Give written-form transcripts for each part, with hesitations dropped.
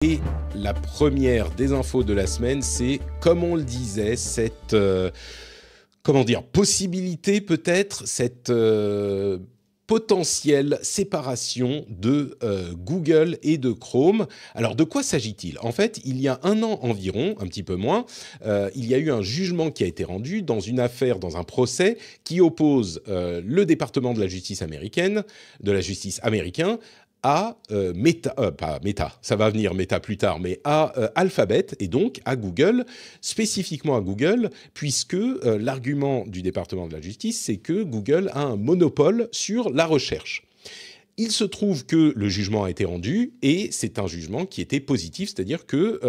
Et la première des infos de la semaine, c'est, comme on le disait, cette possibilité peut-être, cette potentielle séparation de Google et de Chrome. Alors, de quoi s'agit-il ? En fait, il y a un an environ, un petit peu moins, il y a eu un jugement qui a été rendu dans une affaire, dans un procès, qui oppose le département de la justice américaine, de la justice américain, à Meta, pas Meta, ça va venir Meta plus tard, mais à Alphabet et donc à Google, spécifiquement à Google, puisque l'argument du département de la justice, c'est que Google a un monopole sur la recherche. Il se trouve que le jugement a été rendu et c'est un jugement qui était positif, c'est-à-dire que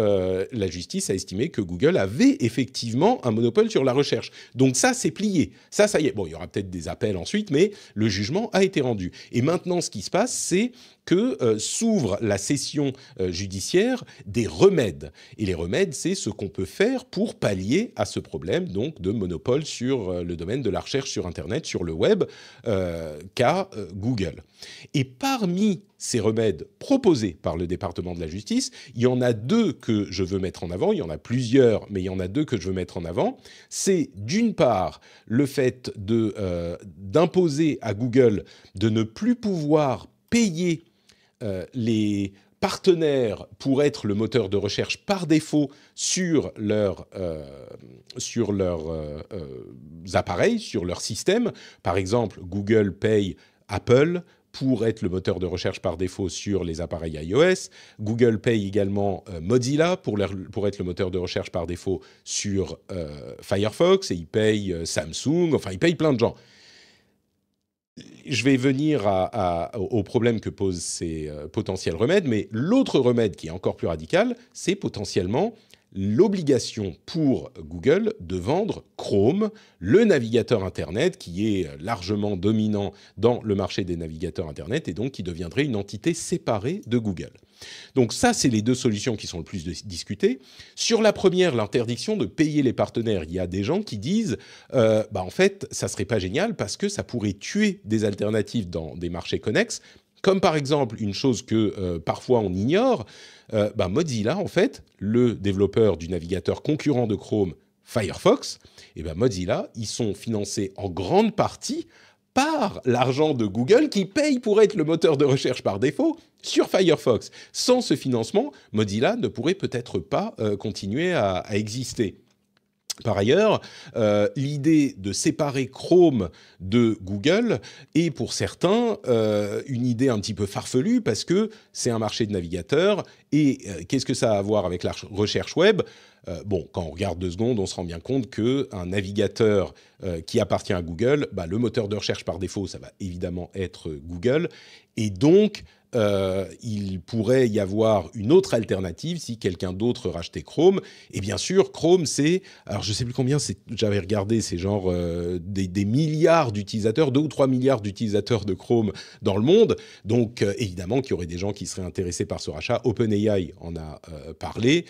la justice a estimé que Google avait effectivement un monopole sur la recherche. Donc ça, c'est plié. Ça y est. Bon, il y aura peut-être des appels ensuite, mais le jugement a été rendu. Et maintenant, ce qui se passe, c'est que s'ouvre la session judiciaire des remèdes. Et les remèdes, c'est ce qu'on peut faire pour pallier à ce problème donc de monopole sur le domaine de la recherche sur Internet, sur le web, qu'a Google. Et parmi ces remèdes proposés par le département de la justice, il y en a deux que je veux mettre en avant. Il y en a plusieurs, mais il y en a deux que je veux mettre en avant. C'est d'une part le fait d'imposer à Google de ne plus pouvoir payer les partenaires pour être le moteur de recherche par défaut sur leurs appareils, sur leur système. Par exemple, Google paye Apple pour être le moteur de recherche par défaut sur les appareils iOS. Google paye également Mozilla pour être le moteur de recherche par défaut sur Firefox, et il paye Samsung, enfin il paye plein de gens. Je vais venir au problème que posent ces potentiels remèdes, mais l'autre remède qui est encore plus radical, c'est potentiellement l'obligation pour Google de vendre Chrome, le navigateur Internet qui est largement dominant dans le marché des navigateurs Internet et donc qui deviendrait une entité séparée de Google. Donc ça, c'est les deux solutions qui sont le plus discutées. Sur la première, l'interdiction de payer les partenaires, il y a des gens qui disent en fait, ça serait pas génial parce que ça pourrait tuer des alternatives dans des marchés connexes, comme par exemple une chose que parfois on ignore, Mozilla, en fait, le développeur du navigateur concurrent de Chrome, Firefox, Mozilla, ils sont financés en grande partie par l'argent de Google qui paye pour être le moteur de recherche par défaut sur Firefox. Sans ce financement, Mozilla ne pourrait peut-être pas continuer à exister. Par ailleurs, l'idée de séparer Chrome de Google est pour certains une idée un petit peu farfelue parce que c'est un marché de navigateurs et qu'est-ce que ça a à voir avec la recherche web ? Quand on regarde 2 secondes, on se rend bien compte qu'un navigateur qui appartient à Google, le moteur de recherche par défaut, ça va évidemment être Google. Et donc, il pourrait y avoir une autre alternative si quelqu'un d'autre rachetait Chrome. Et bien sûr, Chrome, alors je ne sais plus combien, j'avais regardé, c'est genre des milliards d'utilisateurs, 2 ou 3 milliards d'utilisateurs de Chrome dans le monde. Donc, évidemment qu'il y aurait des gens qui seraient intéressés par ce rachat. OpenAI en a parlé,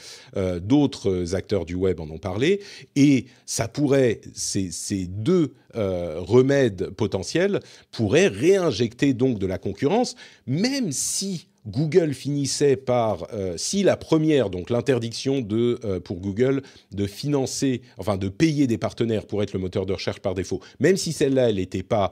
d'autres acteurs du web en ont parlé. Et ça pourrait, ces deux remèdes potentiels pourraient réinjecter donc de la concurrence, même si Google finissait par, si la première, donc l'interdiction pour Google de financer, enfin de payer des partenaires pour être le moteur de recherche par défaut, même si celle-là, elle n'était pas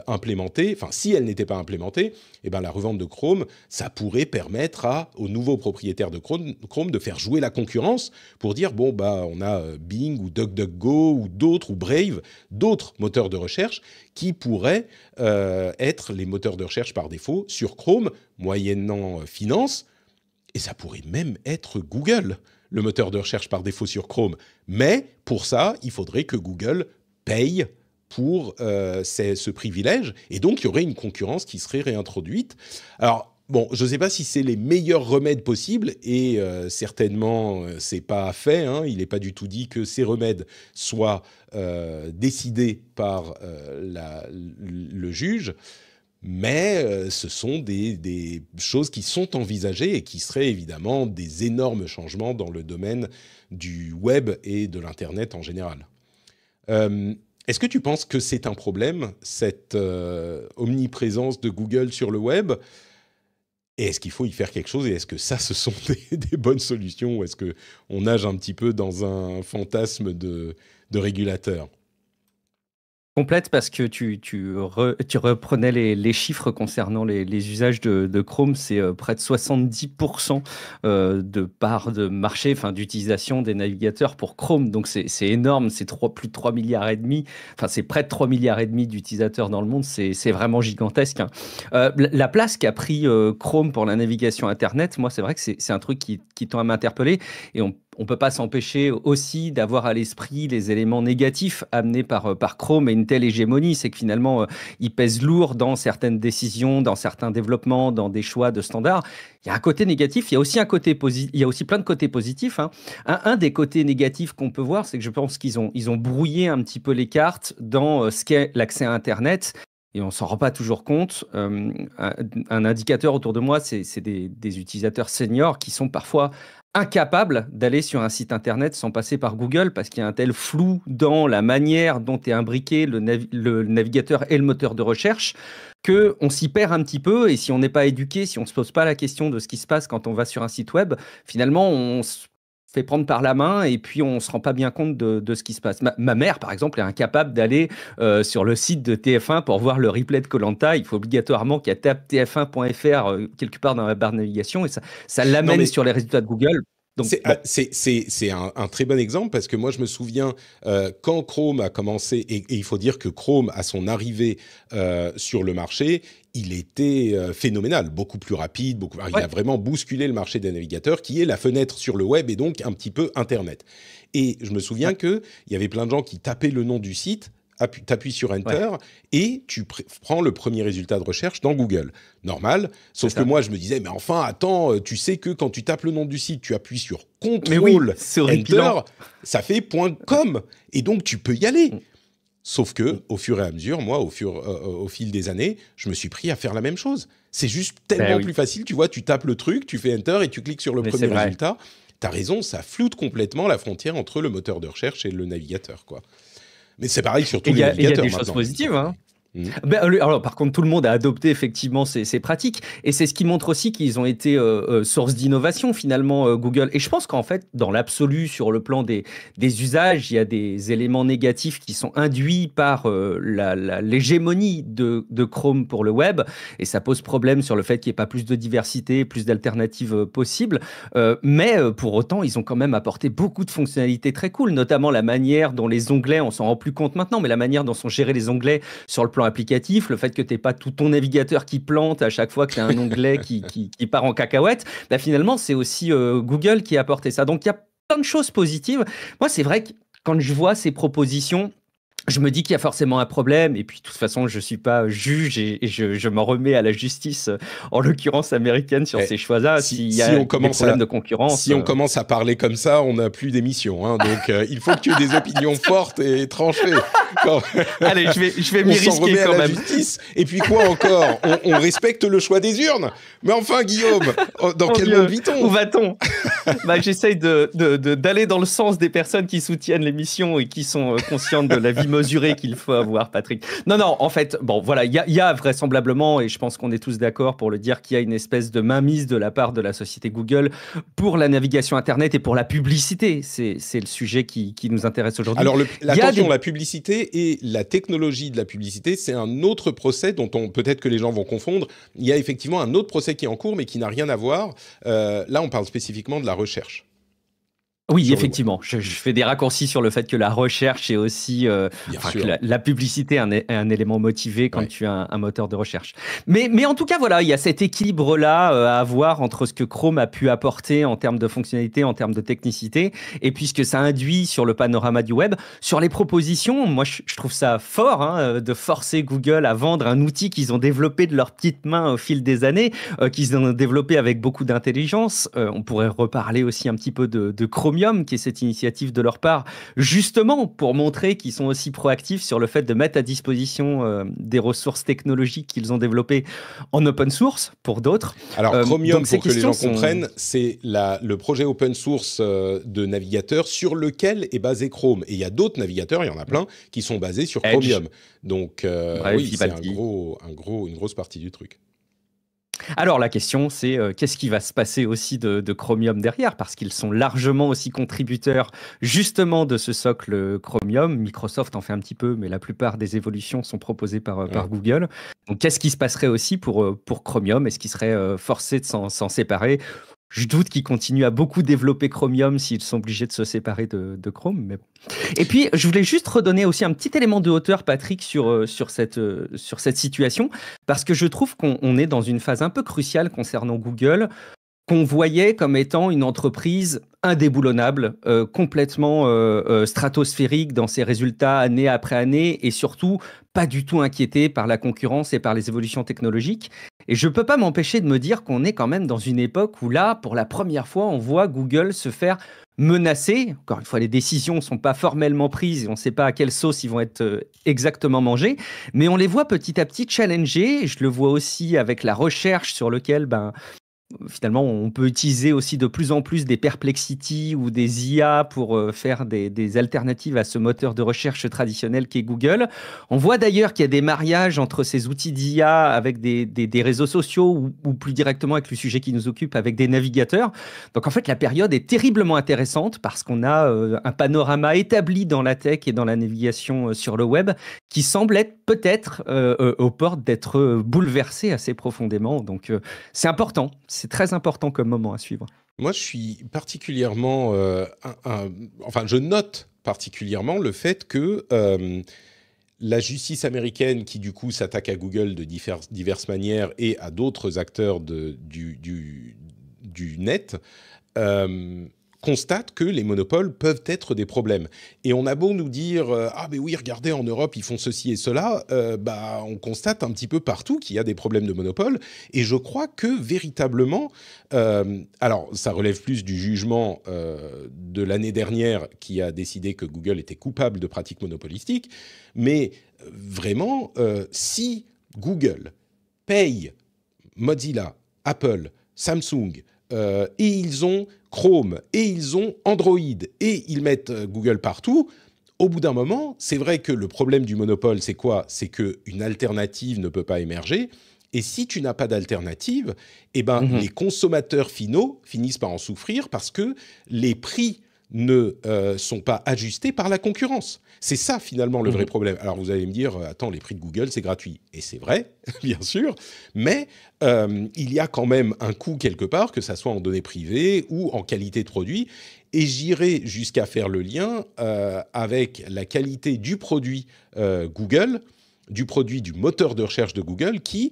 implémentée, enfin si elle n'était pas implémentée, la revente de Chrome, ça pourrait permettre aux nouveaux propriétaires de Chrome de faire jouer la concurrence pour dire, on a Bing ou DuckDuckGo ou d'autres, ou Brave, d'autres moteurs de recherche qui pourraient être les moteurs de recherche par défaut sur Chrome, moyennant finance, et ça pourrait même être Google, le moteur de recherche par défaut sur Chrome. Mais pour ça, il faudrait que Google paye pour ce privilège, et donc il y aurait une concurrence qui serait réintroduite. Alors, je ne sais pas si c'est les meilleurs remèdes possibles, et certainement, c'est pas fait. Il n'est pas du tout dit que ces remèdes soient décidés par le juge, mais ce sont des choses qui sont envisagées et qui seraient évidemment des énormes changements dans le domaine du web et de l'Internet en général. Est-ce que tu penses que c'est un problème, cette omniprésence de Google sur le web ? Et est-ce qu'il faut y faire quelque chose? Et est-ce que ça, ce sont des bonnes solutions? Ou est-ce qu'on nage un petit peu dans un fantasme de régulateur? Complète parce que tu reprenais les chiffres concernant les usages de Chrome, c'est près de 70% de part de marché, enfin d'utilisation des navigateurs pour Chrome. Donc c'est énorme, c'est plus de 3 milliards et demi, enfin c'est près de 3 milliards et demi d'utilisateurs dans le monde, c'est vraiment gigantesque, hein. La place qu'a pris Chrome pour la navigation Internet, moi c'est vrai que c'est un truc qui tend à m'interpeller et on peut pas s'empêcher aussi d'avoir à l'esprit les éléments négatifs amenés par Chrome et une telle hégémonie. C'est que finalement, il pèse lourd dans certaines décisions, dans certains développements, dans des choix de standards. Il y a un côté négatif, il y a aussi un côté positif, il y a aussi plein de côtés positifs, hein. Un des côtés négatifs qu'on peut voir, c'est que je pense qu'ils ont brouillé un petit peu les cartes dans ce qu'est l'accès à Internet. Et on s'en rend pas toujours compte. Un indicateur autour de moi, c'est des utilisateurs seniors qui sont parfois incapables d'aller sur un site internet sans passer par Google parce qu'il y a un tel flou dans la manière dont est imbriqué le navigateur et le moteur de recherche qu'on s'y perd un petit peu. Et si on n'est pas éduqué, si on ne se pose pas la question de ce qui se passe quand on va sur un site web, finalement, on se fait prendre par la main et puis on ne se rend pas bien compte de ce qui se passe. Ma mère, par exemple, est incapable d'aller sur le site de TF1 pour voir le replay de koh. Il faut obligatoirement qu'elle tape tf1.fr quelque part dans la barre de navigation et ça Non, l'amène mais sur les résultats de Google. Donc, c'est bon, un très bon exemple parce que moi, je me souviens quand Chrome a commencé, et il faut dire que Chrome, à son arrivée sur le marché, il était phénoménal, beaucoup plus rapide, il ouais, a vraiment bousculé le marché des navigateurs, qui est la fenêtre sur le web et donc un petit peu Internet. Et je me souviens ouais, qu'il y avait plein de gens qui tapaient le nom du site, t'appuies sur ouais, Enter et tu prends le premier résultat de recherche dans Google. Normal, c'est sauf que ça. moi je me disais, mais enfin, attends, tu sais que quand tu tapes le nom du site, tu appuies sur Mais oui, CTRL c'est Enter, horripilant. ça fait .com et donc tu peux y aller. Mm, Sauf que, mm. au fur et à mesure, moi, au fil des années, je me suis pris à faire la même chose. C'est juste Ben tellement oui, plus facile, tu vois, tu tapes le truc, tu fais Enter et tu cliques sur le mais premier c'est vrai. résultat. T'as raison, ça floute complètement la frontière entre le moteur de recherche et le navigateur, quoi. Mais c'est pareil sur Et tous il les y a, et il y a navigateurs des choses maintenant. positives, hein. Mhm. Ben, alors, par contre, tout le monde a adopté effectivement ces pratiques. Et c'est ce qui montre aussi qu'ils ont été source d'innovation, finalement, Google. Et je pense qu'en fait, dans l'absolu, sur le plan des usages, il y a des éléments négatifs qui sont induits par l'hégémonie de Chrome pour le web. Et ça pose problème sur le fait qu'il n'y ait pas plus de diversité, plus d'alternatives possibles. Mais pour autant, ils ont quand même apporté beaucoup de fonctionnalités très cool, notamment la manière dont les onglets, on s'en rend plus compte maintenant, mais la manière dont sont gérés les onglets sur le plan applicatif, le fait que tu n'aies pas tout ton navigateur qui plante à chaque fois que tu as un onglet qui part en cacahuète, bah finalement, c'est aussi Google qui a apporté ça. Donc, il y a plein de choses positives. Moi, c'est vrai que quand je vois ces propositions, je me dis qu'il y a forcément un problème, et puis de toute façon, je ne suis pas juge et je m'en remets à la justice, en l'occurrence américaine, sur Eh, ces choix-là. si, S'il y si a on des commence problèmes à, de concurrence, si on commence à parler comme ça, on n'a plus d'émission, hein. Donc, il faut que tu aies des opinions fortes et tranchées. Quand allez, je vais on m'y s'en risquer remet à quand la même. justice. Et puis quoi encore? On respecte le choix des urnes. Mais enfin, Guillaume, dans Mon quel monde Dieu, où vit-on? va-t-on? Bah, j'essaye d'aller dans le sens des personnes qui soutiennent l'émission et qui sont conscientes de la vie mesurée qu'il faut avoir, Patrick. Non, non, en fait, bon, voilà, il y a vraisemblablement, et je pense qu'on est tous d'accord pour le dire, qu'il y a une espèce de mainmise de la part de la société Google pour la navigation Internet et pour la publicité. C'est le sujet qui nous intéresse aujourd'hui. Alors, Il y a attention, des... la publicité et la technologie de la publicité, c'est un autre procès dont peut-être que les gens vont confondre. Il y a effectivement un autre procès qui est en cours, mais qui n'a rien à voir. Là, on parle spécifiquement de la recherche Oui, sur le web. effectivement, je fais des raccourcis sur le fait que la recherche est aussi, Bien enfin que sûr. la publicité est un élément motivé quand Ouais. tu as un moteur de recherche. Mais en tout cas, voilà, il y a cet équilibre-là à avoir entre ce que Chrome a pu apporter en termes de fonctionnalité, en termes de technicité, et puis ce que ça induit sur le panorama du web. Sur les propositions, moi je trouve ça fort, hein, de forcer Google à vendre un outil qu'ils ont développé de leurs petites mains au fil des années, qu'ils ont développé avec beaucoup d'intelligence. On pourrait reparler aussi un petit peu de Chromium, qui est cette initiative de leur part, justement pour montrer qu'ils sont aussi proactifs sur le fait de mettre à disposition des ressources technologiques qu'ils ont développées en open source pour d'autres. Alors, Chromium, Donc ces pour que les questions gens sont... comprennent, c'est le projet open source de navigateur sur lequel est basé Chrome. Et il y a d'autres navigateurs, il y en a plein, qui sont basés sur Edge, Chromium. Donc, bref, oui, c'est Vivaldi. une grosse partie du truc. Alors la question, c'est qu'est-ce qui va se passer aussi de Chromium derrière, parce qu'ils sont largement aussi contributeurs justement de ce socle Chromium. Microsoft en fait un petit peu, mais la plupart des évolutions sont proposées par Ouais. Google. Donc qu'est-ce qui se passerait aussi pour Chromium? Est-ce qu'ils seraient forcés de s'en séparer? Je doute qu'ils continuent à beaucoup développer Chromium s'ils sont obligés de se séparer de Chrome. Mais bon. Et puis, je voulais juste redonner aussi un petit élément de hauteur, Patrick, sur cette situation, parce que je trouve qu'on est dans une phase un peu cruciale concernant Google, qu'on voyait comme étant une entreprise indéboulonnable, complètement stratosphérique dans ses résultats année après année, et surtout pas du tout inquiété par la concurrence et par les évolutions technologiques. Et je ne peux pas m'empêcher de me dire qu'on est quand même dans une époque où là, pour la première fois, on voit Google se faire menacer. Encore une fois, les décisions ne sont pas formellement prises et on ne sait pas à quelle sauce ils vont être exactement mangés, mais on les voit petit à petit challenger. Je le vois aussi avec la recherche sur lequel finalement, on peut utiliser aussi de plus en plus des Perplexity ou des IA pour faire des alternatives à ce moteur de recherche traditionnel qu'est Google. On voit d'ailleurs qu'il y a des mariages entre ces outils d'IA avec des réseaux sociaux ou plus directement avec le sujet qui nous occupe, avec des navigateurs. Donc en fait, la période est terriblement intéressante parce qu'on a un panorama établi dans la tech et dans la navigation sur le web qui semble être peut-être aux portes d'être bouleversé assez profondément. Donc c'est important. C'est très important comme moment à suivre. Moi, je suis particulièrement, enfin, je note particulièrement le fait que la justice américaine, qui du coup s'attaque à Google de diverses manières et à d'autres acteurs du net, constate que les monopoles peuvent être des problèmes. Et on a beau nous dire ah mais oui, regardez, en Europe ils font ceci et cela, on constate un petit peu partout qu'il y a des problèmes de monopole. Et je crois que véritablement, alors ça relève plus du jugement de l'année dernière qui a décidé que Google était coupable de pratiques monopolistiques, mais vraiment, si Google paye Mozilla, Apple, Samsung, et ils ont Chrome, et ils ont Android, et ils mettent Google partout, au bout d'un moment, c'est vrai que le problème du monopole, c'est quoi? C'est qu'une alternative ne peut pas émerger. Et si tu n'as pas d'alternative, les consommateurs finaux finissent par en souffrir parce que les prix ne sont pas ajustés par la concurrence. C'est ça, finalement, le vrai problème. Alors, vous allez me dire, attends, les prix de Google, c'est gratuit. Et c'est vrai, bien sûr, mais il y a quand même un coût quelque part, que ça soit en données privées ou en qualité de produit. Et j'irai jusqu'à faire le lien avec la qualité du produit Google, du produit du moteur de recherche de Google, qui...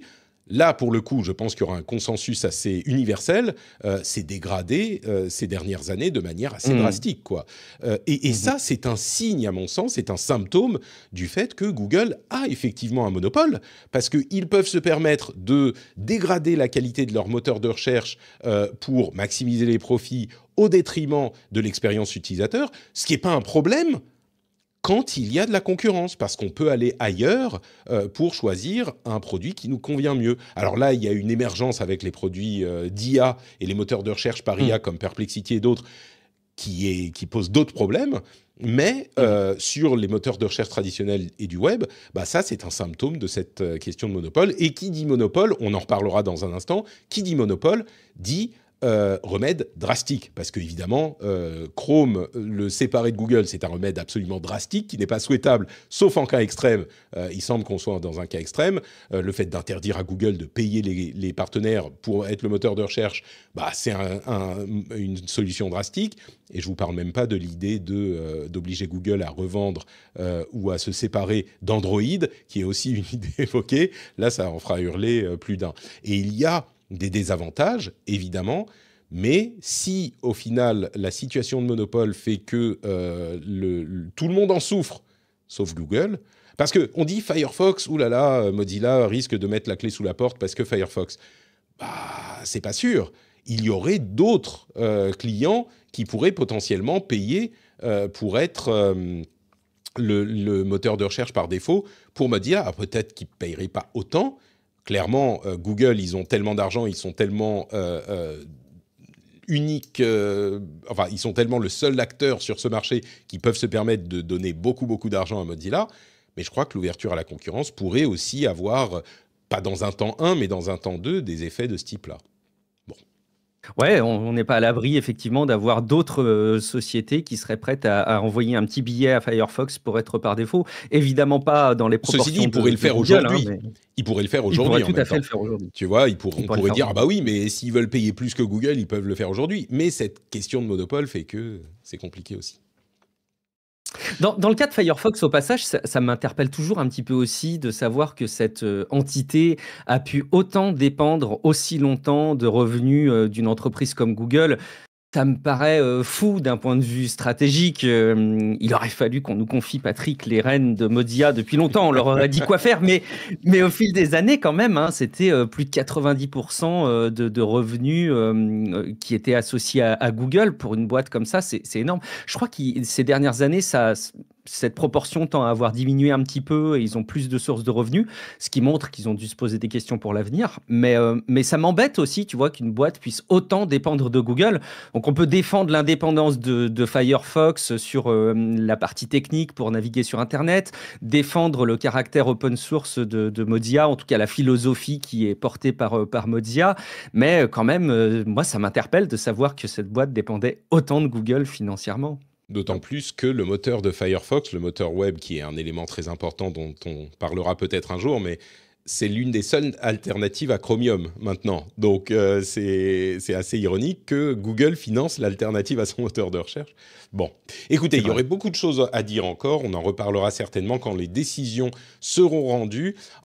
Là, pour le coup, je pense qu'il y aura un consensus assez universel. C'est dégradé ces dernières années de manière assez drastique, quoi. Et ça, c'est un signe, à mon sens, c'est un symptôme du fait que Google a effectivement un monopole, parce qu'ils peuvent se permettre de dégrader la qualité de leur moteur de recherche pour maximiser les profits au détriment de l'expérience utilisateur, ce qui n'est pas un problème quand il y a de la concurrence, parce qu'on peut aller ailleurs pour choisir un produit qui nous convient mieux. Alors là, il y a une émergence avec les produits d'IA et les moteurs de recherche par IA comme Perplexity et d'autres qui posent d'autres problèmes, mais sur les moteurs de recherche traditionnels et du web, ça, c'est un symptôme de cette question de monopole. Et qui dit monopole, on en reparlera dans un instant, qui dit monopole dit... remède drastique, parce qu'évidemment, Chrome, le séparer de Google, c'est un remède absolument drastique qui n'est pas souhaitable, sauf en cas extrême. Il semble qu'on soit dans un cas extrême. Le fait d'interdire à Google de payer les partenaires pour être le moteur de recherche, c'est une solution drastique. Et je ne vous parle même pas de l'idée d'obliger Google à revendre ou à se séparer d'Android, qui est aussi une idée évoquée. Là, ça en fera hurler plus d'un. Et il y a des désavantages, évidemment, mais si, au final, la situation de monopole fait que tout le monde en souffre, sauf Google, parce qu'on dit Firefox, oulala, Mozilla risque de mettre la clé sous la porte parce que Firefox, c'est pas sûr. Il y aurait d'autres clients qui pourraient potentiellement payer pour être... le moteur de recherche par défaut, pour Mozilla, peut-être qu'ils ne paieraient pas autant. Clairement, Google, ils ont tellement d'argent, ils sont tellement uniques, ils sont tellement le seul acteur sur ce marché qui peuvent se permettre de donner beaucoup, beaucoup d'argent à Mozilla. Mais je crois que l'ouverture à la concurrence pourrait aussi avoir pas dans un temps 1, mais dans un temps 2, des effets de ce type-là. Bon. Ouais, on n'est pas à l'abri effectivement d'avoir d'autres sociétés qui seraient prêtes à envoyer un petit billet à Firefox pour être par défaut. Évidemment pas dans les Ceci dit, proportions il pourrait le de faire Google, hein, aujourd'hui. mais Il pourrait le faire il pourrait aujourd'hui en tout à même fait temps. le faire aujourd'hui. Tu vois, Il on pourrait le pourrait faire dire, ah bah aujourd'hui. oui, mais s'ils veulent payer plus que Google, ils peuvent le faire aujourd'hui. Mais cette question de monopole fait que c'est compliqué aussi. Dans le cas de Firefox, au passage, ça m'interpelle toujours un petit peu aussi de savoir que cette entité a pu autant dépendre aussi longtemps de revenus d'une entreprise comme Google. Ça me paraît fou d'un point de vue stratégique. Il aurait fallu qu'on nous confie, Patrick, les rênes de Mozilla depuis longtemps. On leur aurait dit quoi faire. Mais au fil des années, quand même, hein, c'était plus de 90% de revenus qui étaient associés à Google. Pour une boîte comme ça, c'est énorme. Je crois que ces dernières années, cette proportion tend à avoir diminué un petit peu et ils ont plus de sources de revenus, ce qui montre qu'ils ont dû se poser des questions pour l'avenir. Mais ça m'embête aussi, tu vois, qu'une boîte puisse autant dépendre de Google. Donc on peut défendre l'indépendance de Firefox sur la partie technique pour naviguer sur Internet, défendre le caractère open source de Mozilla, en tout cas la philosophie qui est portée par Mozilla, mais quand même, moi ça m'interpelle de savoir que cette boîte dépendait autant de Google financièrement. D'autant plus que le moteur de Firefox, le moteur web, qui est un élément très important dont on parlera peut-être un jour, mais c'est l'une des seules alternatives à Chromium maintenant. Donc c'est assez ironique que Google finance l'alternative à son moteur de recherche. Bon, écoutez, il y aurait beaucoup de choses à dire encore. On en reparlera certainement quand les décisions seront rendues.